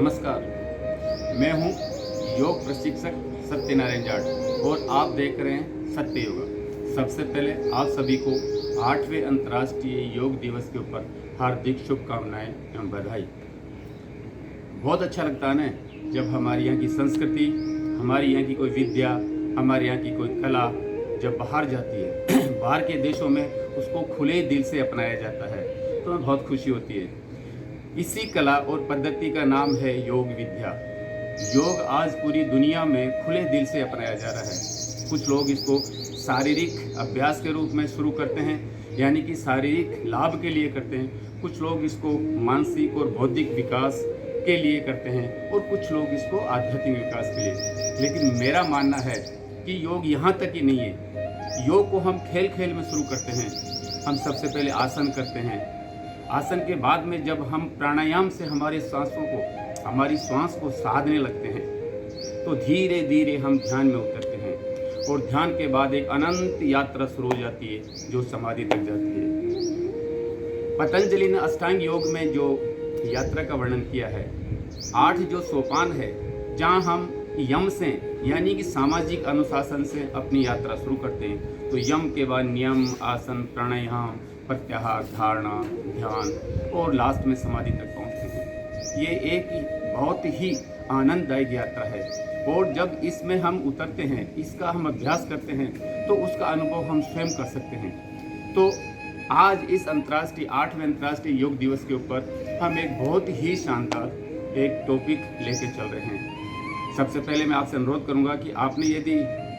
नमस्कार, मैं हूं योग प्रशिक्षक सत्यनारायण जाट और आप देख रहे हैं सत्य योगा। सबसे पहले आप सभी को 8वें अंतर्राष्ट्रीय योग दिवस के ऊपर हार्दिक शुभकामनाएं एवं बधाई। बहुत अच्छा लगता है ना जब हमारी यहाँ की संस्कृति, हमारी यहाँ की कोई विद्या, हमारे यहाँ की कोई कला जब बाहर जाती है बाहर के देशों में उसको खुले दिल से अपनाया जाता है तो हमें बहुत खुशी होती है। इसी कला और पद्धति का नाम है योग विद्या। योग आज पूरी दुनिया में खुले दिल से अपनाया जा रहा है। कुछ लोग इसको शारीरिक अभ्यास के रूप में शुरू करते हैं, यानी कि शारीरिक लाभ के लिए करते हैं। कुछ लोग इसको मानसिक और बौद्धिक विकास के लिए करते हैं और कुछ लोग इसको आध्यात्मिक विकास के लिए। लेकिन मेरा मानना है कि योग यहाँ तक ही नहीं है। योग को हम खेल खेल में शुरू करते हैं। हम सबसे पहले आसन करते हैं। आसन के बाद में जब हम प्राणायाम से हमारी श्वास को साधने लगते हैं तो धीरे धीरे हम ध्यान में उतरते हैं और ध्यान के बाद एक अनंत यात्रा शुरू हो जाती है जो समाधि तक जाती है। पतंजलि ने अष्टांग योग में जो यात्रा का वर्णन किया है, 8 जो सोपान है जहाँ हम यम से यानी कि सामाजिक अनुशासन से अपनी यात्रा शुरू करते हैं। तो यम के बाद नियम, आसन, प्राणायाम, प्रत्याहार, धारणा, ध्यान और लास्ट में समाधि तक पहुंचते हैं। ये एक बहुत ही आनंददायक यात्रा है और जब इसमें हम उतरते हैं, इसका हम अभ्यास करते हैं तो उसका अनुभव हम स्वयं कर सकते हैं। तो आज इस 8वें अंतर्राष्ट्रीय योग दिवस के ऊपर हम एक बहुत ही शानदार एक टॉपिक लेके चल रहे हैं। सबसे पहले मैं आपसे अनुरोध करूंगा कि आपने यदि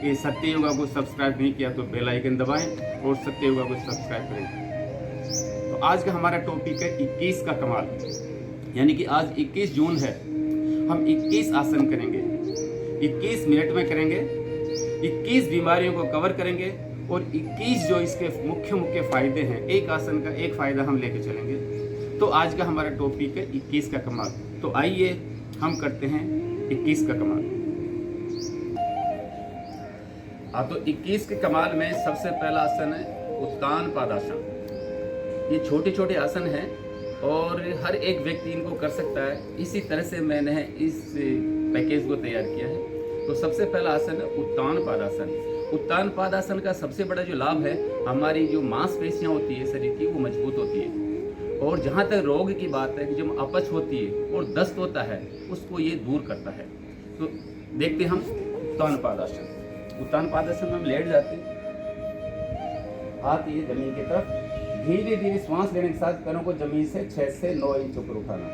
ये सत्य योगा को सब्सक्राइब नहीं किया तो बेल आइकन दबाएं और सत्य योगा को सब्सक्राइब करें। तो आज का हमारा टॉपिक है 21 का कमाल, यानी कि आज 21 जून है। हम 21 आसन करेंगे, 21 मिनट में करेंगे, 21 बीमारियों को कवर करेंगे और 21 जो इसके मुख्य फायदे हैं, एक आसन का एक फायदा हम लेके चलेंगे। तो आज का हमारा टॉपिक है 21 का कमाल। तो आइए हम करते हैं 21 का कमाल। तो 21 के कमाल में सबसे पहला आसन है उत्तान पादासन। ये छोटे छोटे आसन हैं और हर एक व्यक्ति इनको कर सकता है। इसी तरह से मैंने इस पैकेज को तैयार किया है। तो सबसे पहला आसन है उत्तान पादासन। उत्तान पादासन का सबसे बड़ा जो लाभ है, हमारी जो मांसपेशियां होती है शरीर की वो मजबूत होती है और जहाँ तक रोग की बात है कि जब अपच होती है और दस्त होता है उसको ये दूर करता है। तो देखते हम उत्तान पादासन। उत्तान पादासन में हम लेट जाते हैं, हाथ ये जमीन की तरफ, धीरे धीरे श्वास लेने के साथ पैरों को जमीन से 6 से 9 इंच ऊपर उठाना,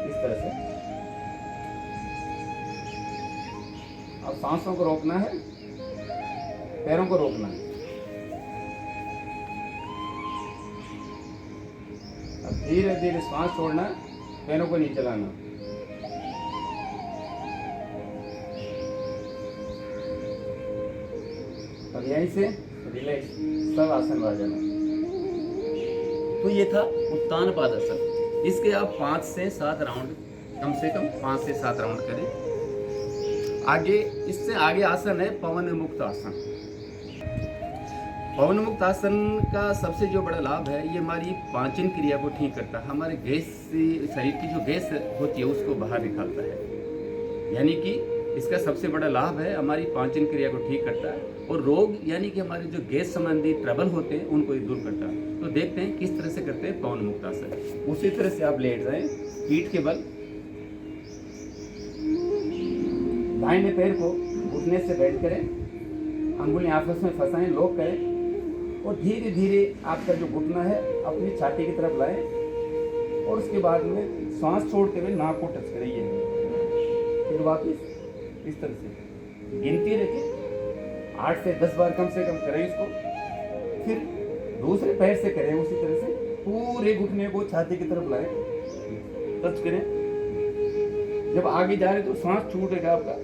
इस तरह से। अब सांसों को रोकना है, पैरों को रोकना है। अब धीरे धीरे श्वास छोड़ना है, पैरों को नीचे लाना। अब यहीं से रिलैक्स सब आसन आ जाना। तो ये था उत्तान पादासन। इसके आप 5 से 7 राउंड, कम से कम 5 से 7 राउंड करें। आगे इससे आगे आसन है पवन मुक्त आसन। पवन मुक्त आसन का सबसे जो बड़ा लाभ है, ये हमारी पाचन क्रिया को ठीक करता है। हमारे गैस, शरीर की जो गैस होती है उसको बाहर निकालता है। यानी कि इसका सबसे बड़ा लाभ है, हमारी पाचन क्रिया को ठीक करता है और रोग यानी कि हमारे जो गैस संबंधी ट्रबल होते हैं उनको ये दूर करता है। तो देखते हैं किस तरह से करते हैं पवन मुक्त आसन। उसी तरह से आप लेट जाएं, पीठ के बल, दाहिने पैर को घुटने से बेंड करें, अंगुलियां आपस में फंसाएं, लॉक करें और धीरे धीरे आपका जो घुटना है अपनी छाती की तरफ लाएं और उसके बाद में सांस छोड़ते हुए नाक को टच करिए। फिर वापस इस तरह से गिनती रखें, 8 से 10 बार कम से कम करें इसको। फिर दूसरे पैर से करें उसी तरह से, पूरे घुटने को छाती की तरफ लाएं, टच करें। जब आगे जा रहे तो सांस छूटेगा आपका,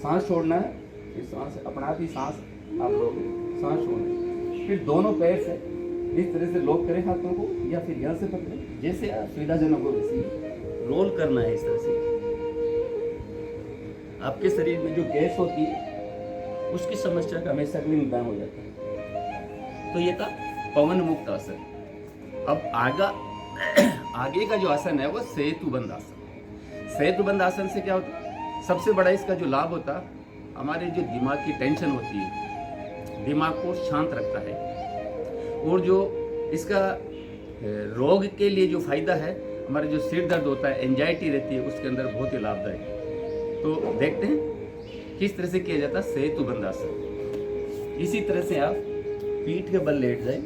सांस छोड़ना है। फिर सांस अपना ही सांस आप लोग सांस छोड़ें। फिर दोनों पैर से इस तरह से लॉक करें हाथों को, या फिर यहाँ से पकड़ें, जैसे आप सुविधाजनक हो वैसे रोल करना है। इस तरह से आपके शरीर में जो गैस होती है उसकी समस्या का हमेशा के लिए निदान हो जाता है। तो ये था पवन मुक्त आसन। अब आगे का जो आसन है वो सेतुबंध आसन। सेतुबंध आसन से क्या होता है, सबसे बड़ा इसका जो लाभ होता है, हमारे जो दिमाग की टेंशन होती है, दिमाग को शांत रखता है। और जो इसका रोग के लिए जो फायदा है, हमारे जो सिर दर्द होता है, एंजाइटी रहती है, उसके अंदर बहुत ही लाभदायक है। तो देखते हैं किस तरह से किया जाता है सेतुबंध आसन। इसी तरह से आप पीठ के बल लेट जाए,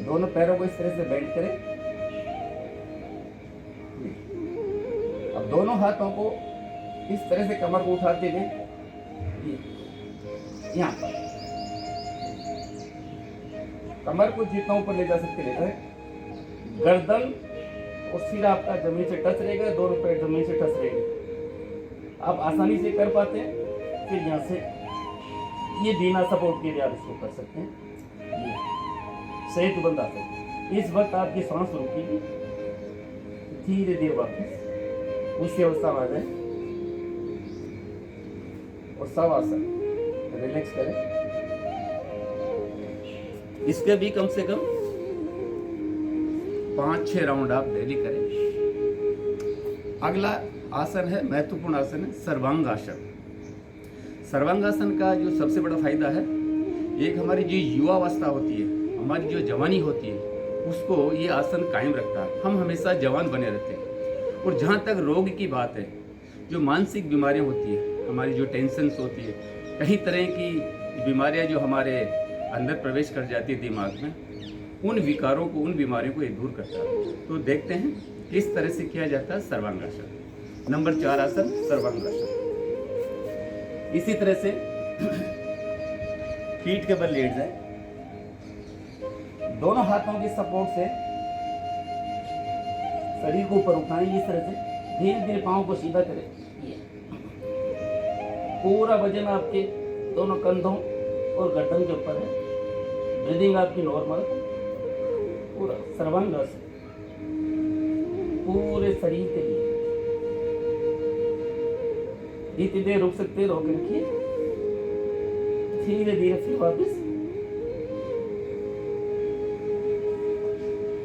दोनों पैरों को इस तरह से बेंड करें। अब दोनों हाथों को इस तरह से कमर को उठाते हुए यहाँ पर कमर को जितना ऊपर ले जा सकते ले जाए। गर्दन और सिर आपका जमीन से टच रहेगा, दोनों पैर जमीन से टच रहेंगे। आप आसानी से कर पाते हैं। फिर यहाँ से ये बिना सपोर्ट के लिए आप इसको कर सकते हैं। ये सेतुबंध आसन। इस वक्त आपकी सांस रुकेगी, धीरे धीरे वापस उसी अवस्था में आ जाए और शवासन रिलैक्स करें। इसके भी कम से कम 5-6 राउंड आप डेली करें। अगला आसन है, महत्वपूर्ण आसन है सर्वांगासन। सर्वांगासन का जो सबसे बड़ा फायदा है, एक हमारी जो युवावस्था होती है, हमारी जो जवानी होती है, उसको ये आसन कायम रखता है। हम हमेशा जवान बने रहते हैं। और जहाँ तक रोग की बात है, जो मानसिक बीमारियाँ होती है, हमारी जो टेंशन्स होती है, कई तरह की बीमारियाँ जो हमारे अंदर प्रवेश कर जाती है दिमाग में, उन विकारों को, उन बीमारियों को ये दूर करता है। तो देखते हैं किस तरह से किया जाता है सर्वांगासन। नंबर 4 आसन सर्वांगासन। इसी तरह से पीठ के बल लेट जाए, दोनों हाथों के सपोर्ट से शरीर को ऊपर उठाएं। इस तरह से धीरे धीरे पांव को सीधा करें। पूरा वजन आपके दोनों कंधों और गर्दन के ऊपर है। ब्रीदिंग आपकी नॉर्मल, पूरा सर्वांगासन पूरे शरीर के लिए। जितनी देर रुक सकते रोक रखिए, धीरे धीरे फिर वापस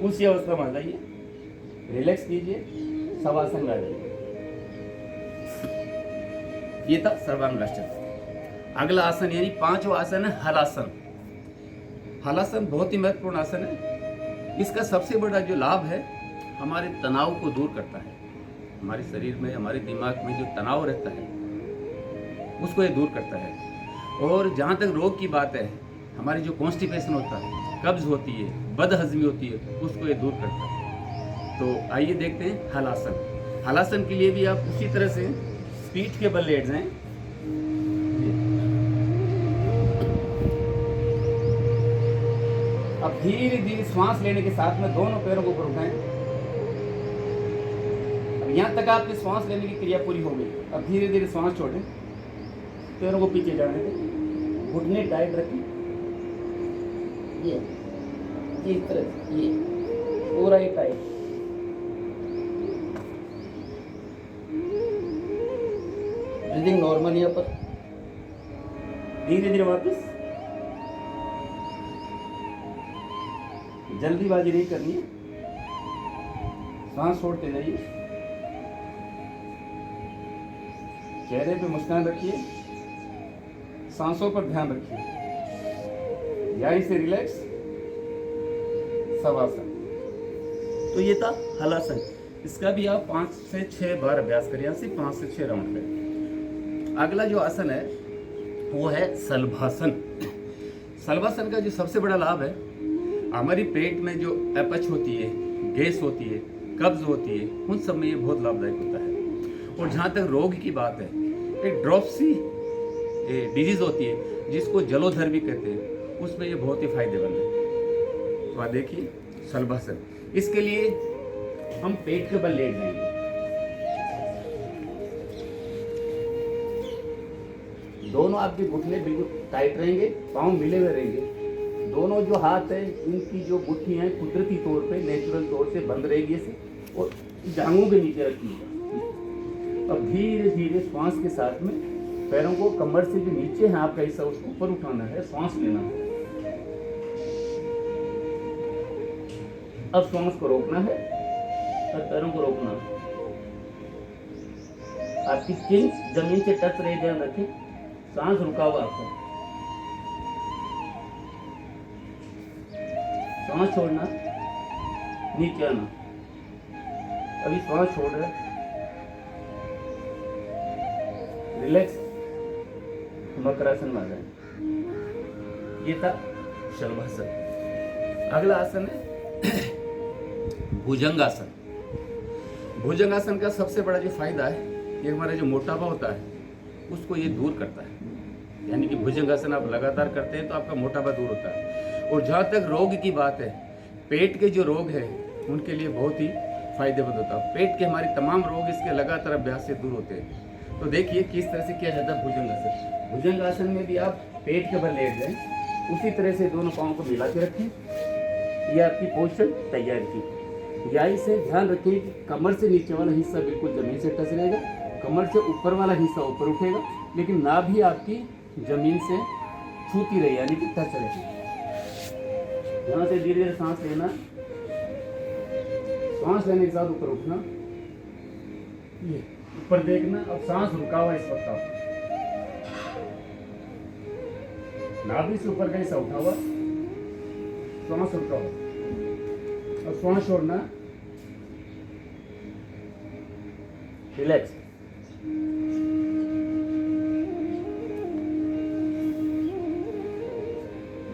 उसी अवस्था में आ जाइए, रिलैक्स कीजिए, शवासन आ जाइए। ये था सर्वांगासन। अगला आसन यानी 5वां आसन है हलासन। हलासन बहुत ही महत्वपूर्ण आसन है। इसका सबसे बड़ा जो लाभ है, हमारे तनाव को दूर करता है। हमारे शरीर में, हमारे दिमाग में जो तनाव रहता है, उसको ये दूर करता है। और जहाँ तक रोग की बात है, हमारी जो कॉन्स्टिपेशन होता है, कब्ज होती है, बदहजमी होती है, उसको ये दूर करता है। तो आइए देखते हैं हलासन। हलासन के लिए भी आप उसी तरह से पीठ के बल लेट जाएं। अब धीरे धीरे श्वास लेने के साथ में दोनों पैरों को ऊपर उठाएं। अब यहाँ तक आपकी श्वास लेने की क्रिया पूरी हो गई। अब धीरे धीरे श्वास छोड़ें, पैरों को पीछे जाने दें, घुटने टाइट रखें। ये इस तरह से, ये पूरा ही टाइट। ब्रीदिंग नॉर्मल यहाँ पर। धीरे धीरे वापस, जल्दीबाजी नहीं करनी है, सांस छोड़ते जाइए। चेहरे पे मुस्कान रखिए, सांसों पर ध्यान रखिए। यहीं से रिलैक्स, शवासन। तो ये था हलासन। इसका भी आप 5 से 6 बार अभ्यास करें, यहाँ से 5 से 6 राउंड करें। अगला जो आसन है वो है शलभासन। शलभासन का जो सबसे बड़ा लाभ है, हमारी पेट में जो अपच होती है, गैस होती है, कब्ज होती है, उन सब में ये बहुत लाभदायक होता है। और जहाँ तक रोग की बात है, एक ड्रॉप्सी डिजीज होती है जिसको जलोधर भी कहते हैं, उसमें ये बहुत ही फायदेमंद है। तो आप देखिए शलभासन। इसके लिए हम पेट के बल लेट जाएंगे, दोनों आपके घुटने बिल्कुल टाइट रहेंगे, पांव मिले हुए रहेंगे। दोनों जो हाथ है, इनकी जो मुट्ठी है कुदरती तौर पे, नेचुरल तौर से बंद रहेगी ऐसे, और जांघों के नीचे रखिएगा। अब धीरे धीरे श्वास के साथ में पैरों को कमर से जो नीचे है आपका हिस्सा, उसको ऊपर उठाना है, श्वास लेना है। अब श्वास को रोकना है और पैरों को रोकना है। आपकी चिन जमीन से टच रहे, ध्यान रखें। सांस रुका हुआ आपको, सांस छोड़ना, नीचे आना। अभी श्वास छोड़ रहे, रिलैक्स, मकरासन में आ जाए। ये था शलभासन। अगला आसन है भुजंगासन। भुजंगासन का सबसे बड़ा जो फायदा है, ये हमारा जो मोटापा होता है उसको ये दूर करता है। यानी कि भुजंगासन आप लगातार करते हैं तो आपका मोटापा दूर होता है। और जहाँ तक रोग की बात है, पेट के जो रोग है उनके लिए बहुत ही फायदेमंद होता है। पेट के हमारे तमाम रोग इसके लगातार अभ्यास से दूर होते हैं। तो देखिए किस तरह से किया जाता है भुजंगासन। भुजंगासन में भी आप पेट के बल लेट जाएं, उसी तरह से दोनों पाँव को मिला के रखें। ये आपकी पोस्चर तैयार की। यही से ध्यान रखिए कि कमर से नीचे वाला हिस्सा बिल्कुल जमीन से टच रहेगा, कमर से ऊपर वाला हिस्सा ऊपर उठेगा, लेकिन नाभि आपकी जमीन से छूती रहे, यानी कि टच रहे। यहाँ से धीरे धीरे सांस लेना, सांस लेने के साथ ऊपर उठना, ये ऊपर देखना। अब सांस रुका हुआ इस वक्त आप नाभि से ऊपर का हिस्सा उठा हुआ, सांस रुका हुआ। अब श्वास छोड़ना, रिलैक्स।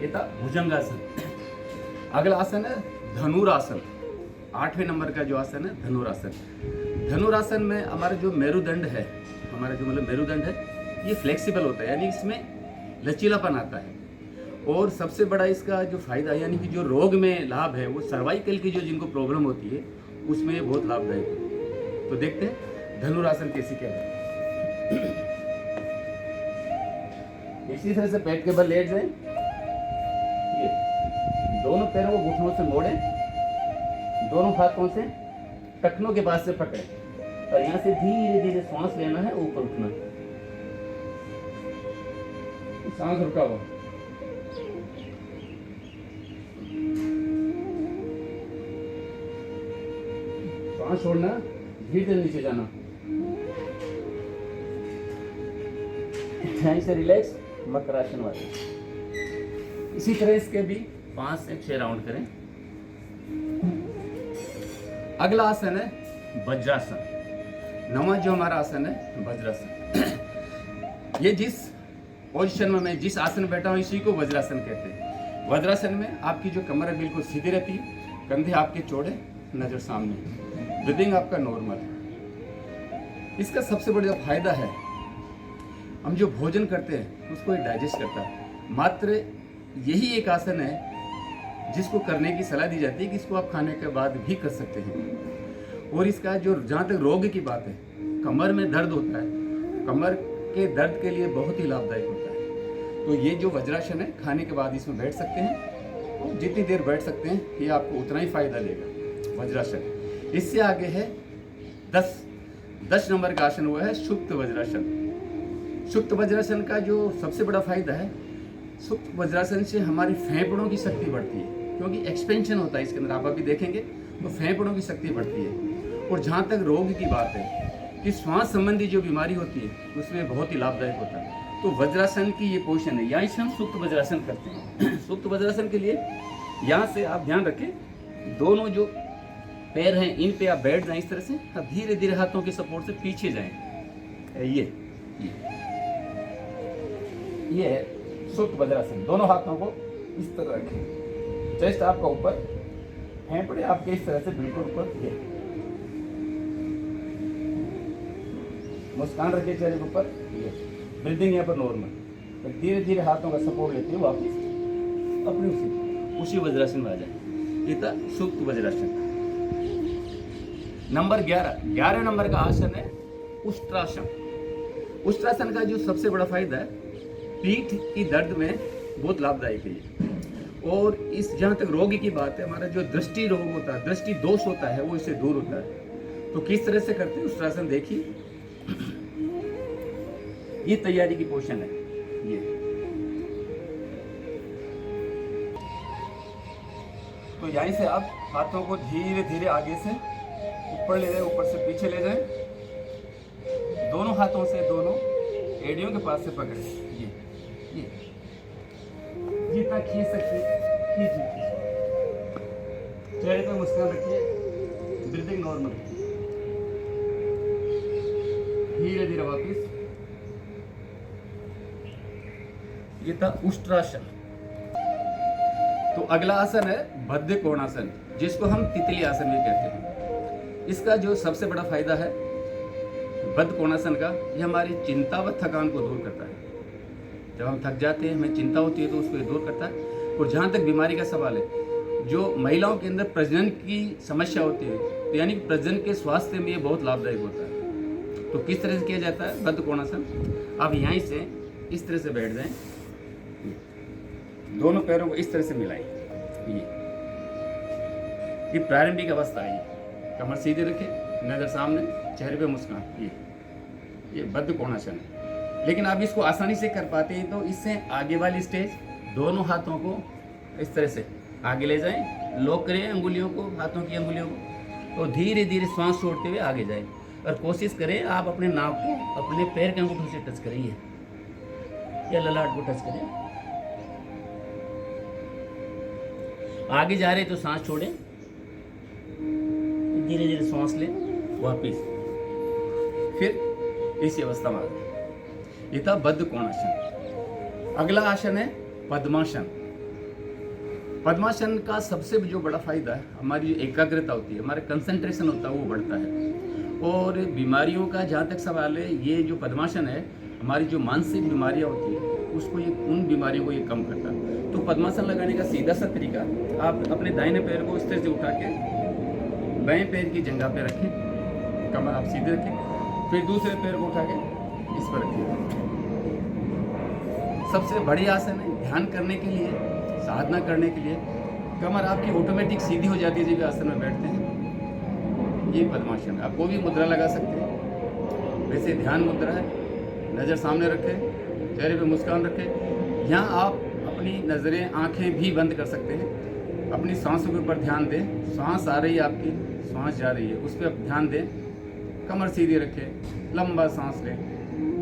ये था भुजंगासन। अगला आसन है धनुरासन। 8वें नंबर का जो आसन है धनुरासन। धनुरासन में हमारा जो मेरुदंड है, हमारा जो मतलब मेरुदंड है, ये फ्लेक्सिबल होता है, यानी इसमें लचीलापन आता है। और सबसे बड़ा इसका जो फायदा है, यानी कि जो रोग में लाभ है, वो सर्वाइकल की जो जिनको प्रॉब्लम होती है उसमें ये बहुत लाभदायक है। तो देखते हैं धनुरासन कैसे क्या है। इसी तरह से पेट के बल लेट जाए, ये दोनों पैरों को घुटनों से मोड़े, दोनों हाथों से टखनों के पास से पकड़े और यहाँ से धीरे धीरे सांस लेना है, ऊपर उठना है। सांस रुका हुआ, सांस छोड़ना, धीरे धीरे नीचे जाना, यहीं से रिलैक्स, मकरासन वाले। इसी तरह इसके भी 5 से 6 राउंड करें। अगला आसन है वज्रासन। 9वां जो हमारा आसन है वज्रासन। ये जिस पोजीशन में मैं जिस आसन में बैठा हूँ इसी को वज्रासन कहते हैं। वज्रासन में आपकी जो कमर है बिल्कुल सीधी रहती है, कंधे आपके चौड़े, नजर सामने, ब्रीदिंग आपका नॉर्मल। इसका सबसे बड़ा फायदा है, हम जो भोजन करते हैं उसको ये डाइजेस्ट करता है। मात्र यही एक आसन है जिसको करने की सलाह दी जाती है कि इसको आप खाने के बाद भी कर सकते हैं। और इसका जो जहाँ तक रोग की बात है, कमर में दर्द होता है, कमर के दर्द के लिए बहुत ही लाभदायक होता है। तो ये जो वज्रासन है, खाने के बाद इसमें बैठ सकते हैं और जितनी देर बैठ सकते हैं ये आपको उतना ही फायदा देगा वज्रासन। इससे आगे है 10 नंबर का आसन हुआ है सुप्त वज्रासन। सुप्त वज्रासन का जो सबसे बड़ा फायदा है, सुप्त वज्रासन से हमारी फेफड़ों की शक्ति बढ़ती है, क्योंकि एक्सपेंशन होता है इसके अंदर, आप अभी देखेंगे तो फेफड़ों की शक्ति बढ़ती है। और जहाँ तक रोग की बात है कि श्वास संबंधी जो बीमारी होती है उसमें बहुत ही लाभदायक होता है। तो वज्रासन की ये पोजीशन है, यहाँ से हम सुप्त वज्रासन करते हैं। सुप्त वज्रासन के लिए यहाँ से आप ध्यान रखें, दोनों जो पैर हैं इन पे आप बैठ जाएं इस तरह से, आप धीरे धीरे हाथों के सपोर्ट से पीछे जाएं। ये है सुप्त वज्रासन। दोनों हाथों को इस तरह रखें, चेस्ट आपका ऊपर, फेफड़े आपके इस तरह से बिल्कुल ऊपर। ये मुस्कान रखिए चेहरे के ऊपर, ये ब्रीदिंग यहाँ पर नॉर्मल। तो धीरे धीरे हाथों का सपोर्ट लेते हुए वापस अपने उसी वज्रासन में आ जाए। ये था सुप्त वज्रासन। नंबर 11 नंबर का आसन है उष्ट्रासन। उष्ट्रासन का जो सबसे बड़ा फायदा है, पीठ की दर्द में बहुत लाभदायक है ये। और इस जहाँ तक रोग की बात है, हमारा जो दृष्टि रोग होता है, दृष्टि दोष होता है, वो इससे दूर होता है। तो किस तरह से करते हैं उष्ट्रासन देखिए। ये तैयारी की पोजीशन है, ये तो यहीं से आप हाथों को धीरे धीरे आगे से ऊपर ले जाए, ऊपर से पीछे ले जाए, दोनों हाथों से दोनों एड़ियों के पास से पकड़े, ये जितना खींच सकते खींचिए, चेहरे पे मुस्कान रखिए, ब्रीदिंग नॉर्मल, धीरे धीरे वापिस। ये था उष्ट्रासन। तो अगला आसन है बद्ध कोणासन, जिसको हम तितली आसन भी कहते हैं। इसका जो सबसे बड़ा फायदा है बद्ध कोणासन का, ये हमारी चिंता व थकान को दूर करता है। जब हम थक जाते हैं, हमें चिंता होती है, तो उसको दूर करता है। और जहाँ तक बीमारी का सवाल है, जो महिलाओं के अंदर प्रजनन की समस्या होती है, तो यानी प्रजनन के स्वास्थ्य में ये बहुत लाभदायक होता है। तो किस तरह से किया जाता है बद्ध कोणासन? आप यहीं से इस तरह से बैठ जाएं, दोनों पैरों को इस तरह से मिलाएं। ये प्रारंभिक अवस्था है। कमर सीधे रखें, नजर सामने, चेहरे पे मुस्कान। ये बद्ध कोणासन है। लेकिन आप इसको आसानी से कर पाते हैं, तो इससे आगे वाली स्टेज, दोनों हाथों को इस तरह से आगे ले जाएं, लॉक करें अंगुलियों को, हाथों की अंगुलियों को, और धीरे धीरे श्वास छोड़ते हुए आगे जाएं। और कोशिश करें आप अपने नाक को अपने पैर के अंगूठों से टच करें, या ललाट को टच करें। आगे जा रहे तो सांस छोड़ें, धीरे धीरे सांस लें, वापिस फिर इसी अवस्था में आ जाए। ये था बद्ध कोणासन। अगला आसन है पद्मासन। पद्मासन का सबसे जो बड़ा फायदा है, हमारी जो एकाग्रता होती है, हमारा कंसंट्रेशन होता है, वो बढ़ता है। और बीमारियों का जहाँ तक सवाल है, ये जो पद्मासन है, हमारी जो मानसिक बीमारियाँ होती है, उसको ये, उन बीमारियों को ये कम करता है। तो पद्मासन लगाने का सीधा सा तरीका, आप अपने दाहिने पैर को इस तरह से उठा के बाएं पैर की जंघा पे रखें, कमर आप सीधे रखें, फिर दूसरे पैर को उठा के इस पर रखें। सबसे बड़ी आसन है ध्यान करने के लिए, साधना करने के लिए। कमर आपकी ऑटोमेटिक सीधी हो जाती है जब आसन में बैठते हैं। ये पद्मासन है। आप कोई भी मुद्रा लगा सकते हैं, वैसे ध्यान मुद्रा है। नज़र सामने रखें, चेहरे पे मुस्कान रखें। यहाँ आप अपनी नज़रें, आंखें भी बंद कर सकते हैं। अपनी सांसों के ऊपर ध्यान दें। सांस आ रही है आपकी, सांस जा रही है, उस पर ध्यान दें। कमर सीधी रखें, लंबा सांस लें,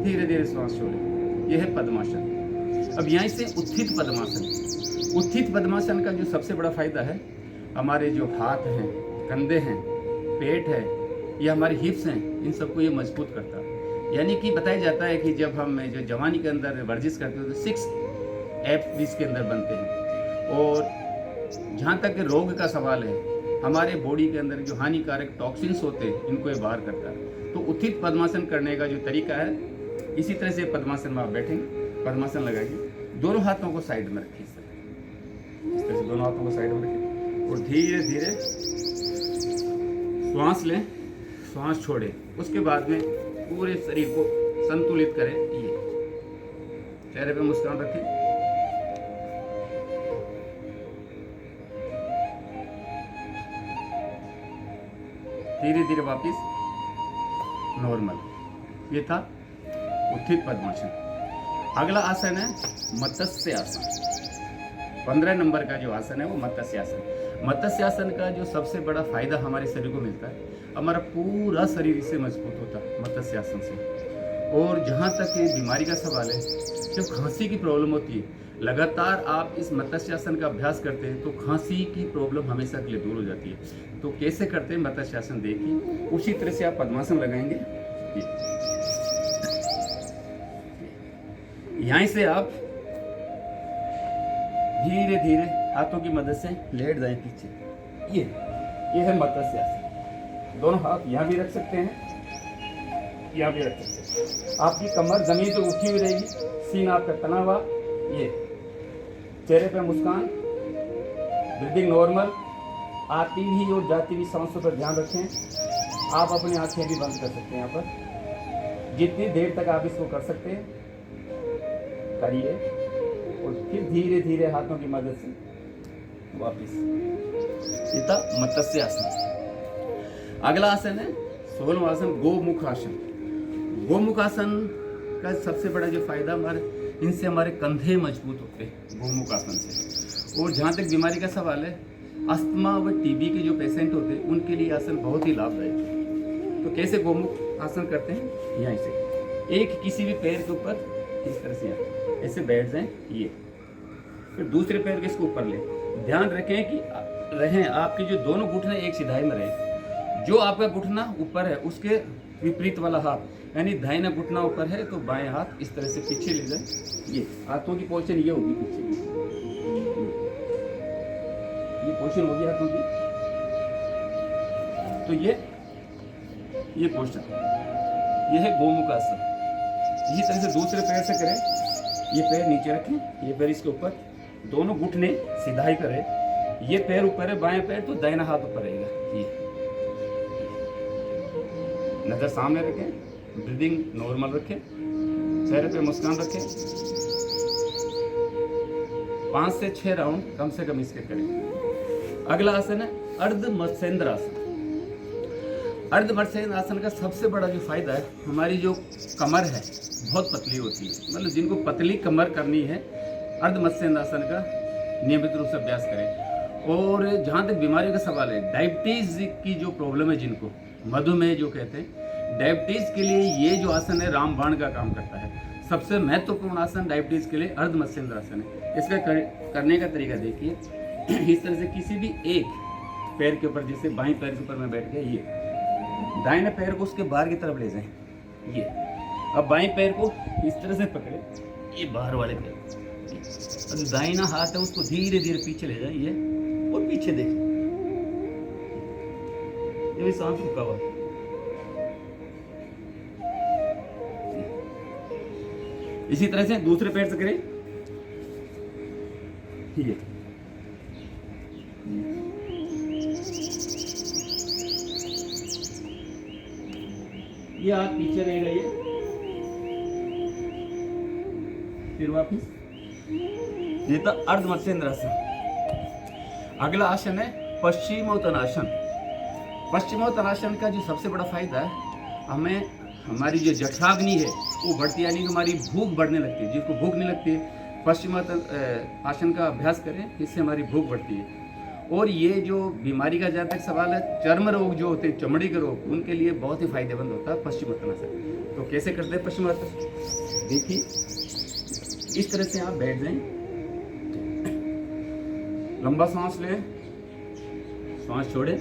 धीरे धीरे सांस छोड़ें। यह है पद्मासन। अब यहीं से उत्थित पद्मासन। उत्थित पद्मासन का जो सबसे बड़ा फायदा है, हमारे जो हाथ हैं, कंधे हैं, पेट है, या हमारे हिप्स हैं, इन सबको ये मजबूत करता है। यानी कि बताया जाता है कि जब हम जो जवानी के अंदर वर्जिश करते हैं, तो 6 एब्स इसके अंदर बनते हैं। और जहाँ तक रोग का सवाल है, हमारे बॉडी के अंदर जो हानिकारक टॉक्सिन्स होते हैं, इनको ये बाहर करता है। तो उत्थित पद्मासन करने का जो तरीका है, इसी तरह से पद्मासन में आप बैठेंगे, पद्मासन लगाइए, दोनों हाथों को साइड में रखिए, इस तरह से दोनों हाथों को साइड में रखिए, और धीरे धीरे श्वास लें, श्वास छोड़ें। उसके बाद में पूरे शरीर को संतुलित करें। ये चेहरे पे मुस्कान रखें, धीरे धीरे वापस नॉर्मल। ये था उत्थित पद्मासन। अगला आसन है मत्स्य आसन। 15 नंबर का जो आसन है वो मत्स्य आसन। मत्स्य आसन का जो सबसे बड़ा फायदा हमारे शरीर को मिलता है, हमारा पूरा शरीर इससे मजबूत होता है मत्स्य आसन से। और जहाँ तक ये बीमारी का सवाल है, जब खांसी की प्रॉब्लम होती है, लगातार आप इस मत्स्य आसन का अभ्यास करते हैं, तो खांसी की प्रॉब्लम हमेशा के लिए दूर हो जाती है। तो कैसे करते हैं मत्स्य आसन देखिए, उसी तरह से आप पद्मासन लगाएंगे। यहीं से आप धीरे धीरे हाथों की मदद से लेट जाएं पीछे। ये है मत्स्य आसन। दोनों हाथ यहाँ भी रख सकते हैं, यहाँ भी रख सकते हैं। आपकी कमर जमीन से उठी हुई रहेगी, सीना आपका तना हुआ। ये चेहरे पे मुस्कान, ब्रीदिंग नॉर्मल, आती हुई और जाती हुई सांसों पर ध्यान रखें। आप अपनी आंखें भी बंद कर सकते हैं। यहाँ पर जितनी देर तक आप इसको कर सकते हैं करिए, और फिर धीरे धीरे हाथों की मदद से वापिस। ये था मत्स्य आसन। अगला आसन है 16वां आसन, गोमुख आसन। गोमुख आसन का सबसे बड़ा जो फायदा, इनसे हमारे कंधे मजबूत होते हैं गोमुख आसन से। और जहाँ तक बीमारी का सवाल है, अस्थमा व टीबी के जो पेशेंट होते हैं उनके लिए आसन बहुत ही लाभदायक है। तो कैसे गोमुख आसन करते हैं, यहाँ से एक किसी भी पैर के ऊपर इस तरह से ऐसे बैठ जाएं, ये फिर दूसरे पैर के इसके ऊपर ले। ध्यान रखें कि रहें आपके जो दोनों घुटने एक सिधाई में रहे। जो आपका घुटना ऊपर है उसके विपरीत वाला हाथ, यानी दाहिना घुटना ऊपर है तो बाएं हाथ इस तरह से पीछे ले जाए। ये हाथों की पोजीशन ये होगी पीछे, ये पोजीशन होगी हाथों की। तो ये पोजीशन, ये है गोमुख आसन। इसी तरह से दूसरे पैर से करें, ये पैर नीचे रखें, ये पैर इसके ऊपर, दोनों घुटने सीधाई करें। ये पैर ऊपर है बाएं पैर, तो दाहिना हाथ ऊपर रहेगा। ये नजर सामने रखें, ब्रीदिंग नॉर्मल रखें, चेहरे पे मुस्कान रखें। 5 से 6 राउंड कम से कम इसके करें। अगला आसन है अर्ध मत्स्येंद्र आसन। अर्ध मत्स्येंद्र आसन का सबसे बड़ा जो फायदा है, हमारी जो कमर है बहुत पतली होती है, मतलब जिनको पतली कमर करनी है अर्ध मत्स्येंद्र आसन का नियमित रूप से अभ्यास करें। और जहाँ तक बीमारियों का सवाल है, डायबिटीज की जो प्रॉब्लम है, जिनको मधुमेह जो कहते हैं, डायबिटीज के लिए ये जो आसन है रामबाण का काम करता है। सबसे महत्वपूर्ण आसन डायबिटीज के लिए अर्ध मत्स्येंद्र आसन है। इसका करने का तरीका देखिए, इस तरह से किसी भी एक पैर के ऊपर, जैसे बाएं पैर के ऊपर मैं बैठ गया, ये दाहिने पैर को उसके बाहर की तरफ ले जाएं। ये अब बाएं पैर को इस तरह से पकड़े, ये बाहर वाले पैर, और दाहिना हाथ है उसको धीरे धीरे पीछे ले जाएं, ये और पीछे देखें, ये भी सांस रुका हुआ। इसी तरह से दूसरे पैर से करें, ये हाथ पीछे रहेगा, ये फिर वापिस, ये तो अर्ध मत्स्येंद्र आसन। अगला आसन है पश्चिमोत्तानासन। पश्चिमोत्तानासन का जो सबसे बड़ा फायदा है, हमें हमारी जो जठराग्नि है वो बढ़ती है, यानी कि हमारी भूख बढ़ने लगती है। जिसको भूख नहीं लगती है, पश्चिमोत्तान आसन का अभ्यास करें, इससे हमारी भूख बढ़ती है। और ये जो बीमारी का जहाँ तक सवाल है, चर्म रोग जो होते हैं, चमड़ी के रोग, उनके लिए बहुत ही फायदेमंद होता है पश्चिमोत्तानासन। तो कैसे करते हैं पश्चिमोत्तानासन, देखिए इस तरह से आप बैठ जाएं, लंबा सांस लें, सांस छोड़े,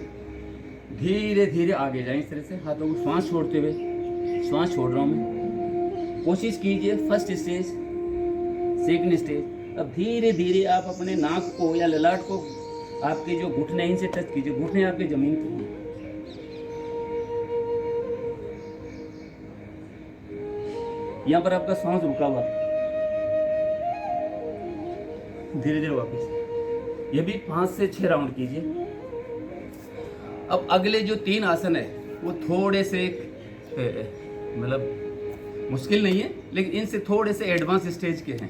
धीरे धीरे आगे जाएं, इस तरह से हाथों को सांस छोड़ते हुए, सांस छोड़ रहा हूँ मैं, कोशिश कीजिए फर्स्ट स्टेज, सेकंड स्टेज। अब धीरे धीरे आप अपने नाक को या ललाट को, आपके जो घुटने इनसे टच कीजिए, घुटने आपके जमीन पे, यहाँ पर आपका सांस रुका हुआ, धीरे धीरे वापस। ये भी 5 से 6 राउंड कीजिए। अब अगले जो 3 आसन है वो थोड़े से मतलब मुश्किल नहीं है, लेकिन इनसे थोड़े से एडवांस स्टेज के हैं।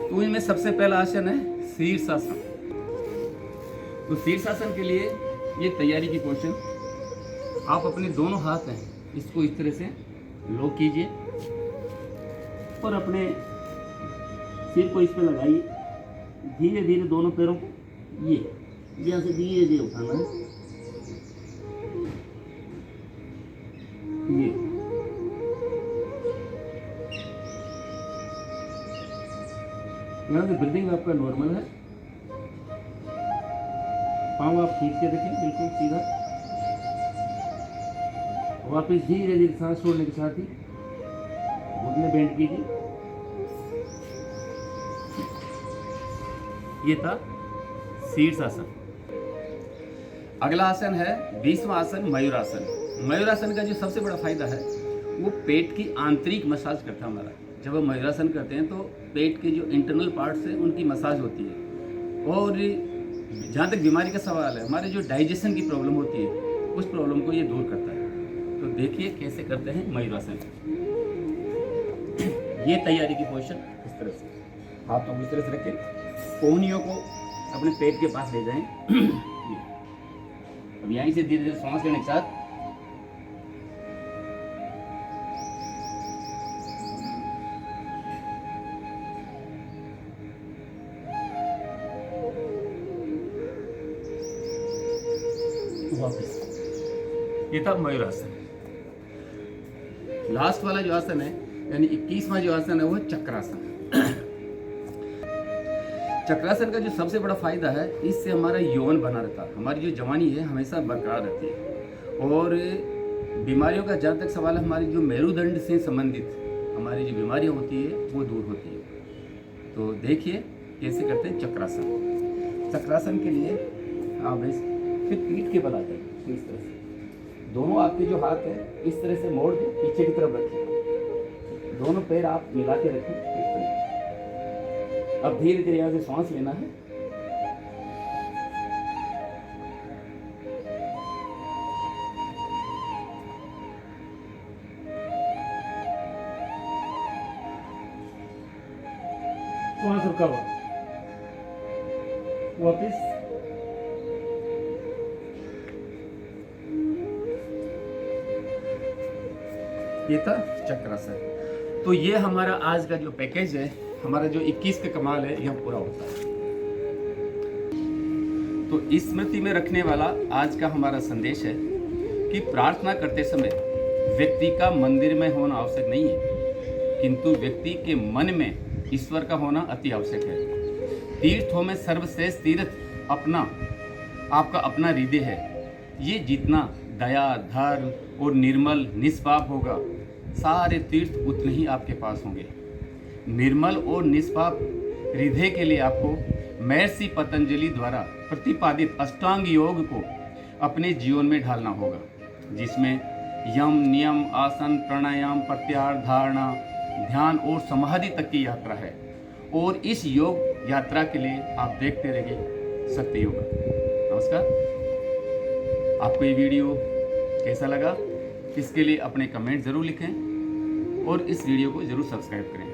तो इनमें सबसे पहला आसन है शीर्षासन। तो शीर्षासन के लिए ये तैयारी की पोजीशन, आप अपने दोनों हाथ हैं इसको इस तरह से लॉक कीजिए और अपने सिर को इस पर लगाइए, धीरे धीरे दोनों पैरों को ये यहाँ से धीरे धीरे उठाना है, ये यहाँ से ब्रीदिंग आपका नॉर्मल है। पाँव आप खींच के रखें बिल्कुल सीधा, वापस धीरे धीरे सांस छोड़ने के साथ ही घुटने बेंड कीजिए। ये था शीर्षासन। अगला आसन है 20वां आसन मयूरासन। मयूरासन का जो सबसे बड़ा फायदा है वो पेट की आंतरिक मसाज करता है हमारा। जब हम मयूरासन करते हैं तो पेट के जो इंटरनल पार्ट्स हैं उनकी मसाज होती है। और जहाँ तक बीमारी का सवाल है, हमारे जो डाइजेशन की प्रॉब्लम होती है उस प्रॉब्लम को ये दूर करता है। तो देखिए कैसे करते हैं मयूरासन। ये तैयारी की पोजीशन इस तरह से, हाथों को इस तरह से रखें, कोहनियों को अपने पेट के पास ले जाएं। अब यहीं से धीरे धीरे सांस लेने के साथ वापस। ये था मयूरासन। लास्ट वाला जो आसन है यानी 21वां जो आसन है वो है चक्रासन। चक्रासन का जो सबसे बड़ा फायदा है, इससे हमारा यौवन बना रहता है, हमारी जो जवानी है हमेशा बरकरार रहती है। और बीमारियों का जहाँ तक सवाल है, हमारी जो मेरुदंड से संबंधित हमारी जो बीमारियाँ होती है वो दूर होती है। तो देखिए कैसे करते हैं चक्रासन। चक्रासन के लिए आप फिर पीठ के बल आ जाए, तो इस तरह से दोनों आपके जो हाथ है इस तरह से मोड़ के पीछे की तरफ रखें, दोनों पैर आप मिला के रखें इस तरह। अब धीरे धीरे यहाँ से सांस लेना है। वहां से रुका हुआ वापिस। ये था चक्रासन। तो ये हमारा आज का जो पैकेज है, हमारा जो 21 का कमाल है, यह पूरा होता है। तो इस स्मृति में रखने वाला आज का हमारा संदेश है कि प्रार्थना करते समय व्यक्ति का मंदिर में होना आवश्यक नहीं है, किंतु व्यक्ति के मन में ईश्वर का होना अति आवश्यक है। तीर्थों में सर्वश्रेष्ठ तीर्थ आपका अपना हृदय है। ये जितना दया, धर्म और निर्मल निष्पाप होगा, सारे तीर्थ उतने ही आपके पास होंगे। निर्मल और निष्पाप हृदय के लिए आपको महर्षि पतंजलि द्वारा प्रतिपादित अष्टांग योग को अपने जीवन में ढालना होगा, जिसमें यम, नियम, आसन, प्राणायाम, प्रत्याहार, धारणा, ध्यान और समाधि तक की यात्रा है। और इस योग यात्रा के लिए आप देखते रहिए सत्य योग। नमस्कार। आपको ये वीडियो कैसा लगा, इसके लिए अपने कमेंट ज़रूर लिखें और इस वीडियो को ज़रूर सब्सक्राइब करें।